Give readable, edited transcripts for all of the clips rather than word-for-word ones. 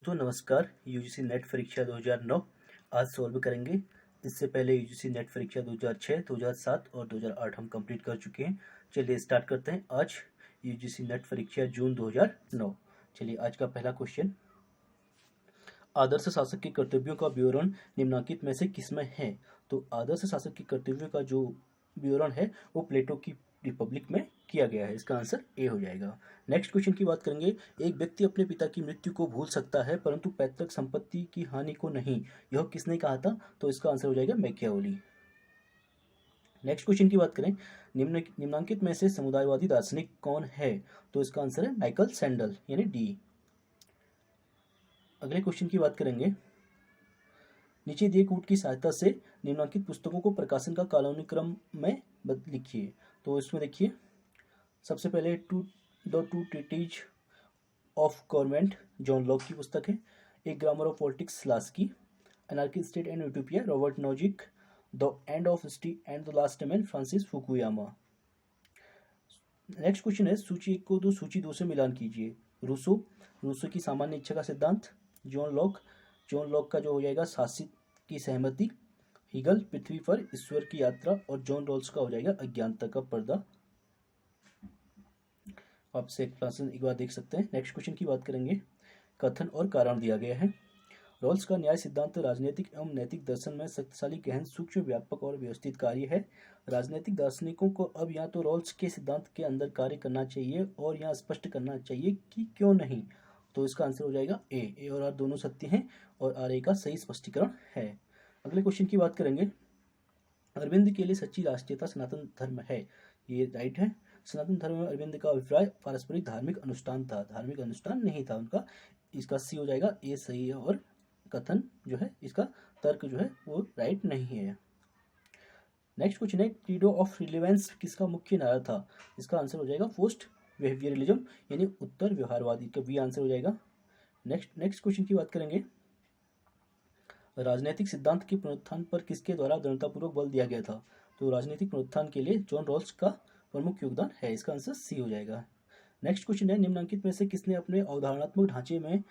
तो नमस्कार। UGC net परीक्षा 2009 आज सॉल्व करेंगे। इससे पहले यूजीसी नेट परीक्षा 2006, 2007 और 2008 हम कंप्लीट कर चुके हैं। चलिए स्टार्ट करते हैं। आज यूजीसी नेट परीक्षा जून 2009। चलिए आज का पहला क्वेश्चन, आदर्श शासक के कर्तव्यों का विवरण निम्नलिखित में से किसमें है? तो आदर्श शासक के कर्तव्यों का जो विवरण है वो प्लेटो की रिपब्लिक में किया गया है। इसका आंसर ए हो जाएगा। नेक्स्ट क्वेश्चन की बात करेंगे। एक व्यक्ति अपने पिता की मृत्यु को भूल सकता है परंतु पैतृक संपत्ति की हानि को नहीं, यह किसने कहा था? तो इसका आंसर हो जाएगा मैकियावेली। नेक्स्ट क्वेश्चन की बात करें, निम्नलिखित में से समुदायवादी दार्शनिक कौन है? तो इसका आंसर है माइकल सैंडल यानी डी। अगले क्वेश्चन की बात करेंगे, नीचे दिए कूट की सहायता से निम्नलिखित पुस्तकों को प्रकाशन का कालानुक्रम में लिखिए। तो इसमें देखिए, सबसे पहले two treatises of government John Locke की पुस्तक है। एक grammar of politics Laski, anarchy state and utopia Robert Nozick, the end of history and the last man Francis Fukuyama. Next question है, सूची 1 को सूची 2 से मिलान कीजिए। रूसो की सामान्य इच्छा का सिद्धांत, जॉन लॉक का जो हो जाएगा शासित की सहमति, हीगल पृथ्वी पर ईश्वर की यात्रा और जॉन रॉल्स का हो जाएगा अज्ञानता का पर्दा। आपसे एक बार देख सकते हैं। नेक्स्ट क्वेश्चन की बात करेंगे, कथन और कारण दिया गया है। रॉल्स का न्याय सिद्धांत राजनीतिक एवं नैतिक दर्शन में शक्तिशाली, गहन, सूक्ष्म, व्यापक और व्यवस्थित कार्य है। राजनीतिक दार्शनिकों को अब या तो रॉल्स के सिद्धांत के अंदर कार्य करना चाहिए और यहाँ स्पष्ट करना चाहिए कि क्यों नहीं। तो इसका आंसर हो जाएगा ए और आर दोनों सत्य हैं और आर ए का सही स्पष्टीकरण है। अगले क्वेश्चन की बात करेंगे, अरविंद के लिए सच्ची राष्ट्रीयता सनातन धर्म है, ये राइट है। सनातन धर्म में अरविंद का अभिप्राय पारस्परिक धार्मिक अनुष्ठान था, धार्मिक अनुष्ठान नहीं था उनका। इसका सी हो जाएगा, ए सही है और कथन जो है, इसका तर्क जो है वो राइट नहीं है। नेक्स्ट क्वेश्चन है, क्रीडो ऑफ रिलेवेंस किसका मुख्य नारा था? इसका आंसर हो जाएगा पोस्ट बिहेवियरलिज्म यानी उत्तर व्यवहारवादी का बी आंसर हो जाएगा। नेक्स्ट क्वेश्चन की बात करेंगे, राजनीतिक सिद्धांत के पुनरुत्थान पर किसके द्वारा दृढ़तापूर्वक बल दिया गया था? तो राजनीतिक पुनरुत्थान के लिए जॉन रॉल्स का प्रमुख योगदान है। इसका आंसर सी हो जाएगा। नेक्स्ट क्वेश्चन है, निम्नलिखित में से किसने अपने अवधारणात्मक ढांचे में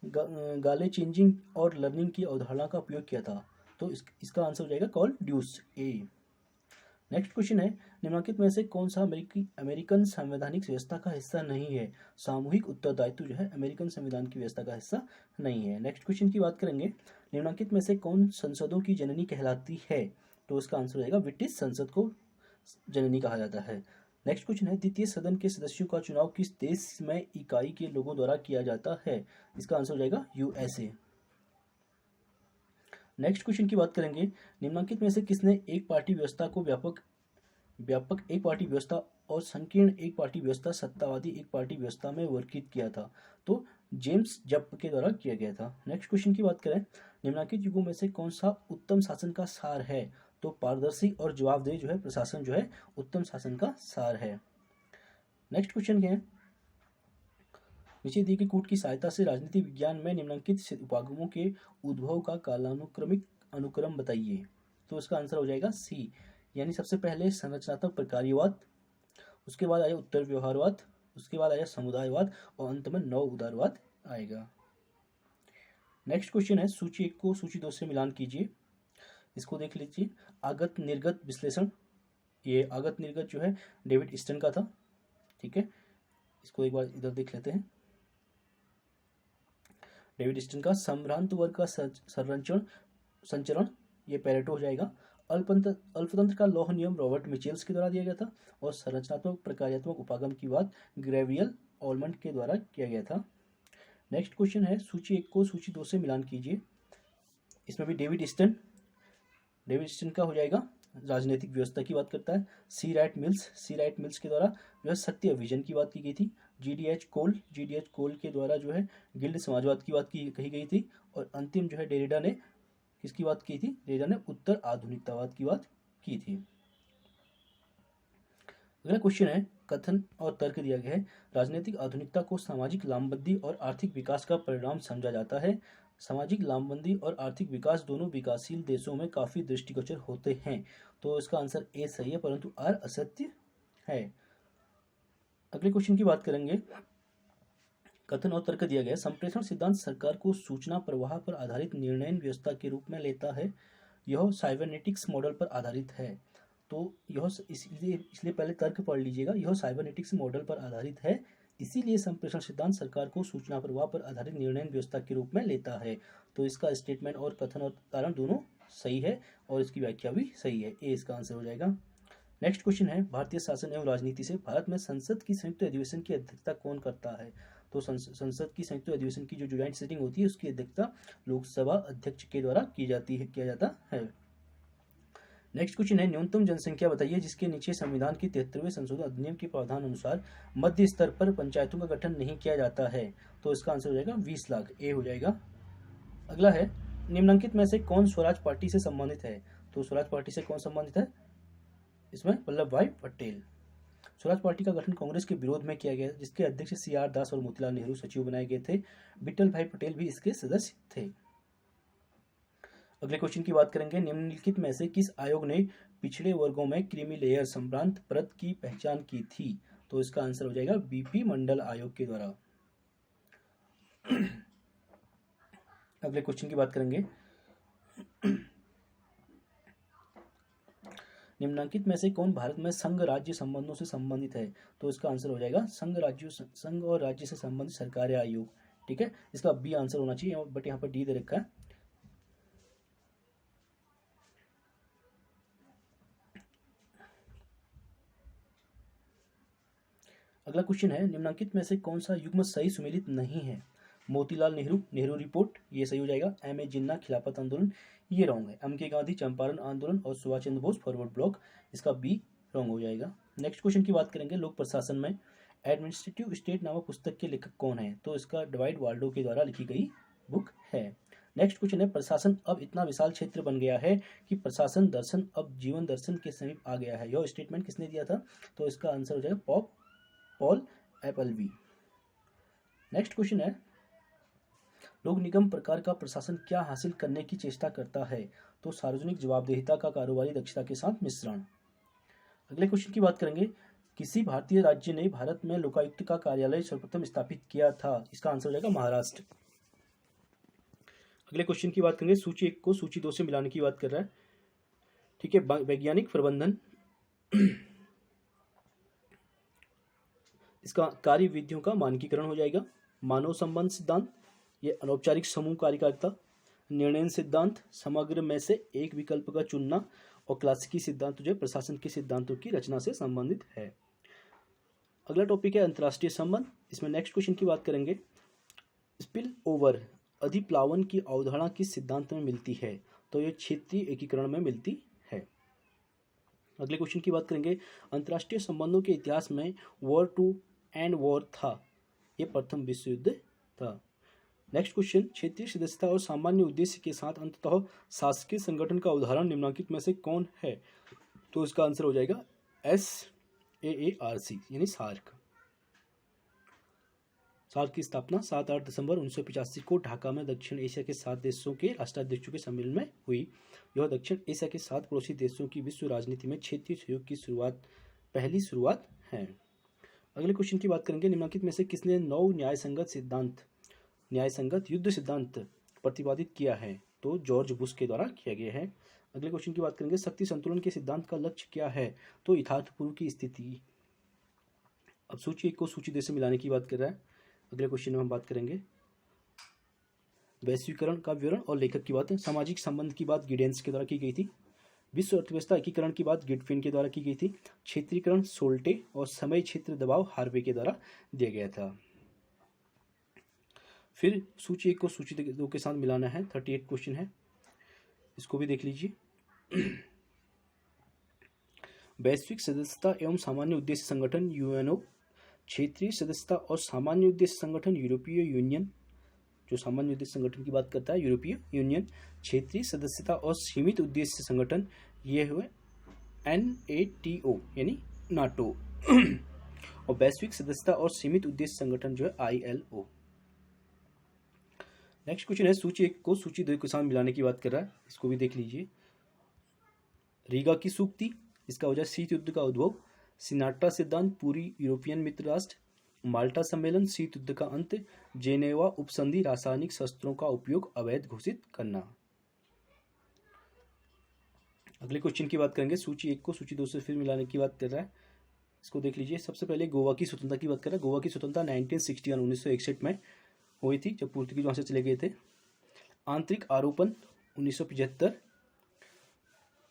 गाले चेंजिंग और लर्निंग की अवधारणा का उपयोग किया था? तो इसका आंसर हो जाएगा कॉल ड्यूस ए। नेक्स्ट क्वेश्चन है, निम्नलिखित में से कौन सा अमेरिकन संवैधानिक व्यवस्था का हिस्सा नहीं है? सामूहिक उत्तरदायित्व जो है अमेरिकन संविधान की व्यवस्था का हिस्सा नहीं है। नेक्स्ट क्वेश्चन की बात करेंगे, निम्नलिखित में से कौन संसदों की जननी कहलाती है? तो इसका आंसर हो जाएगा ब्रिटिश संसद को जननी कहा जाता है। नेक्स्ट क्वेश्चन है, द्वितीय सदन के सदस्यों का चुनाव किस देश में इकाई के लोगों द्वारा किया जाता है? इसका आंसर हो जाएगा यूएसए। नेक्स्ट क्वेश्चन की बात करेंगे, निम्नलिखित में से किसने एक पार्टी व्यवस्था को व्यापक एक पार्टी व्यवस्था और संकीर्ण एक पार्टी व्यवस्था, सत्तावादी एक पार्टी व्यवस्था में वर्गीकृत किया था? तो जेम्स जप के द्वारा किया गया था। नेक्स्ट क्वेश्चन की बात करें, निम्नलिखित युगों में से कौन सा उत्तम शासन का सार है? तो पारदर्शी और जवाबदेह जो है प्रशासन जो है उत्तम शासन का सार है। नेक्स्ट क्वेश्चन क्या है, नीचे दी गई कूट की सहायता से राजनीति विज्ञान में निम्नलिखित उपागमों के उद्भव का कालानुक्रमिक अनुक्रम बताइए। तो इसका आंसर हो जाएगा सी, यानी सबसे पहले संरचनात्मक प्रकार्यवाद, उसके बाद आया उत्तर व्यवहारवाद, उसके बाद आया समुदायवाद और अंत में नव उदारवाद आएगा। नेक्स्ट क्वेश्चन है, सूची 1 को सूची 2 से मिलान कीजिए। इसको देख लीजिए, आगत निर्गत विश्लेषण। ये आगत निर्गत जो है डेविड ईस्टन का था, ठीक है। इसको एक बार इधर देख लेते हैं। डेविड ईस्टन का संभ्रांत वर्ग का संचरण ये पेरेटो हो जाएगा। अल्पतंत्र का लौह नियम रॉबर्ट मिचेल्स के द्वारा दिया गया था और संरचनात्मक प्रकार्यात्मक उपागम की बात ग्रेवियल ऑलमंड के द्वारा किया गया था। नेक्स्ट क्वेश्चन है, सूची 1 को सूची 2 से मिलान कीजिए। इसमें भी डेविड ईस्टन का हो जाएगा राजनीतिक व्यवस्था की बात करता है। सी राइट मिल्स के द्वारा जो है सत्य विजन की बात की गई थी। जीडीएच कोल के द्वारा जो है गिल्ड समाजवाद की बात कही गई थी। और अंतिम जो है डेरिडा ने किसकी बात की थी? डेरिडा ने उत्तर आधुनिकतावाद की बात की थी। अगला क्वेश्चन है, कथन और तर्क दिया गया है। राजनीतिक आधुनिकता को सामाजिक लामबंदी और आर्थिक विकास का परिणाम समझा जाता है। सामाजिक लामबंदी और आर्थिक विकास दोनों विकासशील देशों में काफी दृष्टिगोचर होते हैं। तो इसका आंसर ए सही है परंतु आर असत्य है। अगले क्वेश्चन की बात करेंगे, कथन और तर्क दिया गया है। संप्रेषण सिद्धांत सरकार को सूचना प्रवाह पर आधारित निर्णय व्यवस्था के रूप में लेता है। यह साइबरनेटिक्स मॉडल पर आधारित है। तो यह इसलिए पहले तर्क पढ़ लीजिएगा। यह साइबरनेटिक्स मॉडल पर आधारित है, इसीलिए संप्रेषण सिद्धांत सरकार को सूचना प्रवाह पर आधारित निर्णय व्यवस्था के रूप में लेता है। तो इसका स्टेटमेंट और कथन और कारण दोनों सही है और इसकी व्याख्या भी सही है। ए इसका आंसर हो जाएगा। नेक्स्ट क्वेश्चन है, भारतीय शासन एवं राजनीति से भारत में संसद की संयुक्त अधिवेशन की अध्यक्षता कौन करता है? तो संसद की संयुक्त अधिवेशन की जो ज्वाइंट सिटिंग होती है उसकी अध्यक्षता लोकसभा अध्यक्ष के द्वारा किया जाता है। नेक्स्ट क्वेश्चन है, न्यूनतम जनसंख्या बताइए जिसके नीचे संविधान की 73वें संशोधन अधिनियम के प्रावधान अनुसार मध्य स्तर पर पंचायतों का गठन नहीं किया जाता है। तो इसका आंसर हो जाएगा 20 लाख। ए हो जाएगा। अगला है, निम्नलिखित में से कौन स्वराज पार्टी से संबंधित है? तो स्वराज पार्टी से कौन संबंधित है? इसमें वल्लभ भाई पटेल। स्वराज पार्टी का गठन कांग्रेस के विरोध में किया गया, जिसके अध्यक्ष CR दास और मोतीलाल नेहरू सचिव बनाए गए थे। विठल भाई पटेल भी इसके सदस्य थे। अगले क्वेश्चन की बात करेंगे, निम्नलिखित में से किस आयोग ने पिछड़े वर्गों में क्रीमी लेयर संभ्रांत परत की पहचान की थी? तो इसका आंसर हो जाएगा BP मंडल आयोग के द्वारा। अगले क्वेश्चन की बात करेंगे, निम्नलिखित में से कौन भारत में संघ राज्य संबंधों से संबंधित है? तो इसका आंसर हो जाएगा संघ और राज्य से संबंधित सरकारी आयोग। ठीक है, इसका बी आंसर होना चाहिए, बट यहाँ पर डी दे रखा है। अगला क्वेश्चन है, निम्नलिखित में से कौन सा युग्म सही सुमेलित नहीं है? मोतीलाल नेहरू, नेहरू रिपोर्ट, ये सही हो जाएगा। M.A. जिन्ना, खिलाफत आंदोलन, ये रॉन्ग है। M.K. गांधी, चंपारण आंदोलन और सुभाष चंद्र बोस, फॉरवर्ड ब्लॉक, इसका बी रॉन्ग हो जाएगा। नेक्स्ट क्वेश्चन की बात करेंगे, लोक प्रशासन में एडमिनिस्ट्रेटिव स्टेट नामक पुस्तक के लेखक कौन है? तो इसका डिवाइड वाल्डो के द्वारा लिखी गई बुक है। नेक्स्ट क्वेश्चन है, प्रशासन अब इतना विशाल क्षेत्र बन गया है कि प्रशासन दर्शन अब जीवन दर्शन के समीप आ गया है। यह स्टेटमेंट किसने दिया था? तो इसका आंसर हो जाएगा पॉल एपलबी। नेक्स्ट क्वेश्चन है, लोक निगम प्रकार का प्रशासन क्या हासिल करने की चेष्टा करता है? तो सार्वजनिक जवाबदेहिता का कारोबारी दक्षता के साथ मिश्रण। अगले क्वेश्चन की बात करेंगे, किसी भारतीय राज्य ने भारत में लोकायुक्त का कार्यालय सर्वप्रथम स्थापित किया था? इसका आंसर हो जाएगा महाराष्ट्र। अगले क्वेश्चन की बात करेंगे, सूची 1 को सूची 2 से मिलाने की बात कर रहा है। ठीक है, वैज्ञानिक प्रबंधन, इसका कार्य विधियों का मानकीकरण हो जाएगा। मानव संबंध सिद्धांत, ये अनौपचारिक समूह कार्यकारिता। निर्णय सिद्धांत, समग्र में से एक विकल्प का चुनना। और क्लासिकी सिद्धांत जो प्रशासन के सिद्धांतों की रचना से संबंधित है। अगला टॉपिक है अंतर्राष्ट्रीय संबंध। इसमें नेक्स्ट क्वेश्चन की बात करेंगे, स्पिल ओवर अधिप्लावन की अवधारणा किस सिद्धांत में मिलती है? तो ये क्षेत्रीय एकीकरण में मिलती है। अगले क्वेश्चन की बात करेंगे, अंतर्राष्ट्रीय संबंधों के इतिहास में वॉर टू एंड वॉर था, ये प्रथम विश्व युद्ध था। नेक्स्ट क्वेश्चन, क्षेत्रीय सदस्यता और सामान्य उद्देश्य के साथ अंततः शासकीय संगठन का उदाहरण निम्नलिखित में से कौन है? तो इसका आंसर हो जाएगा SAARC यानी सार्क। सार्क की स्थापना 7-8 दिसंबर 1985 को ढाका में दक्षिण एशिया के 7 देशों के राष्ट्राध्यक्षों के सम्मेलन में हुई। यह दक्षिण एशिया के 7 पड़ोसी देशों की विश्व राजनीति में क्षेत्रीय सहयोग की पहली शुरुआत है। अगले क्वेश्चन की बात करेंगे, निम्नलिखित में से किसने नौ न्यायसंगत युद्ध सिद्धांत प्रतिपादित किया है? तो जॉर्ज बुश के द्वारा किया गया है। अगले क्वेश्चन की बात करेंगे, शक्ति संतुलन के सिद्धांत का लक्ष्य क्या है? तो यथार्थपूर्व की स्थिति। अब सूची 1 को सूची 2 से मिलाने की बात कर रहा है। अगले क्वेश्चन में हम बात करेंगे वैश्वीकरण का विवरण और लेखक की बात है। सामाजिक संबंध की बात गिडेंस के द्वारा की गई थी। विश्व अर्थव्यवस्था एकीकरण की बात गिडफिन के द्वारा की गई थी। क्षेत्रीकरण सोल्टे और समय क्षेत्र दबाव हार्वे के द्वारा दिया गया था। फिर सूची 1 को सूची 2 के साथ मिलाना है। 38 क्वेश्चन है, इसको भी देख लीजिए। वैश्विक सदस्यता एवं सामान्य उद्देश्य संगठन UNO, क्षेत्रीय सदस्यता और सामान्य उद्देश्य संगठन यूरोपीय यूनियन, जो सामान्य उद्देश्य संगठन की बात करता है यूरोपीय यूनियन। क्षेत्रीय सदस्यता और सीमित उद्देश्य संगठन ये हुए NATO यानी नाटो। और वैश्विक सदस्यता और सीमित उद्देश्य संगठन जो है ILO। नेक्स्ट क्वेश्चन है, सूची 1 को सूची 2 के साथ मिलाने की बात कर रहा है, इसको भी देख लीजिए। रीगा की सूक्ति, इसका वजह शीत युद्ध का उद्भव। सिनाट्रा सिद्धांत, पूरी यूरोपियन मित्र राष्ट्र। माल्टा सम्मेलन, शीत युद्ध का अंत, जेनेवा उपसंधि, रासायनिक शस्त्रों का उपयोग अवैध घोषित करना। अगले क्वेश्चन की बात करेंगे। सूची 1 को सूची 2 से फिर मिलाने की बात कर रहा है, इसको देख लीजिए। सबसे पहले गोवा की स्वतंत्रता की बात कर रहा है। गोवा की स्वतंत्रता 1961 में हुई थी, जब पुर्तगाली वहाँ से चले गए थे। आंतरिक आरोपण 1975,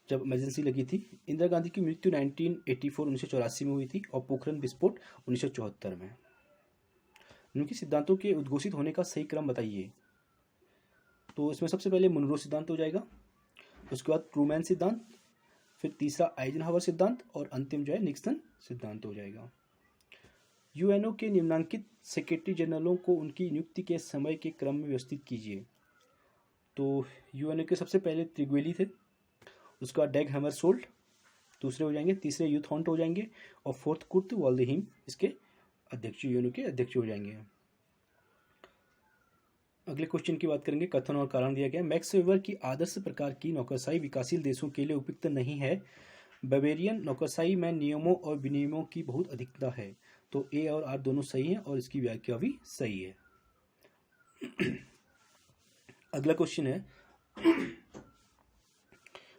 जब इमरजेंसी लगी थी। इंदिरा गांधी की मृत्यु 1984 में हुई थी, और पोखरण विस्फोट 1974 में। उनके सिद्धांतों के उद्घोषित होने का सही क्रम बताइए। तो इसमें सबसे पहले मुनरो सिद्धांत हो जाएगा, उसके बाद ट्रूमैन सिद्धांत, फिर तीसरा आइजनहावर सिद्धांत, और अंतिम जो है निक्सन सिद्धांत हो जाएगा। यूएनओ के निम्नांकित सेक्रेटरी जनरलों को उनकी नियुक्ति के समय के क्रम में व्यवस्थित कीजिए। तो यूएनओ के सबसे पहले त्रिग्वेली थे, उसका डैग हैमरशोल्ड दूसरे हो जाएंगे, तीसरे यूथ हॉन्ट हो जाएंगे, और फोर्थ कुर्ट वाल्डेहिम इसके अध्यक्ष, यूएनओ के अध्यक्ष हो जाएंगे। अगले क्वेश्चन की बात करेंगे। कथन और कारण दिया गया। मैक्स वेबर की आदर्श प्रकार की नौकरशाही विकासशील देशों के लिए उपयुक्त नहीं है। बावेरियन नौकरशाही में नियमों और विनियमों की बहुत अधिकता है। तो ए और आर दोनों सही हैं, और इसकी व्याख्या भी सही है। अगला क्वेश्चन है,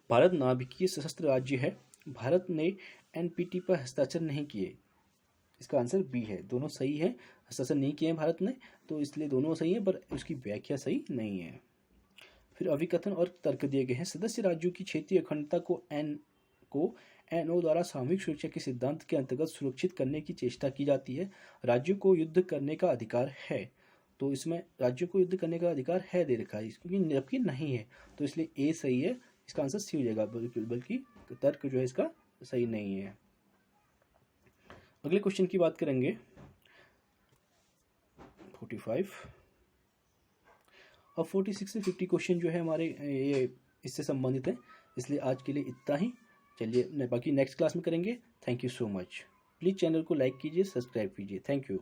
भारत नाभिकीय सशस्त्र राज्य है, भारत ने एनपीटी पर हस्ताक्षर नहीं किए। इसका आंसर बी है, दोनों सही है। हस्ताक्षर नहीं किए हैं भारत ने, तो इसलिए दोनों सही है, पर उसकी व्याख्या सही नहीं है। फिर अभिकथन और तर्क दिए गए हैं। सदस्य राज्यों की क्षेत्रीय अखंडता को एनओ द्वारा सामूहिक सुरक्षा के सिद्धांत के अंतर्गत सुरक्षित करने की चेष्टा की जाती है। राज्यों को युद्ध करने का अधिकार है, तो इसमें राज्यों को युद्ध करने का अधिकार है दे रखा है, क्योंकि जबकि नहीं है, तो इसलिए ए सही है। इसका आंसर सी हो जाएगा, बल्कि तर्क जो है इसका सही नहीं है। अगले क्वेश्चन की बात करेंगे 45 और 46 से 50 क्वेश्चन जो है हमारे ये इससे संबंधित है, इसलिए आज के लिए इतना ही। चलिए बाकी नेक्स्ट क्लास में करेंगे। Thank you so much. Please channel को लाइक कीजिए, सब्सक्राइब कीजिए। Thank you.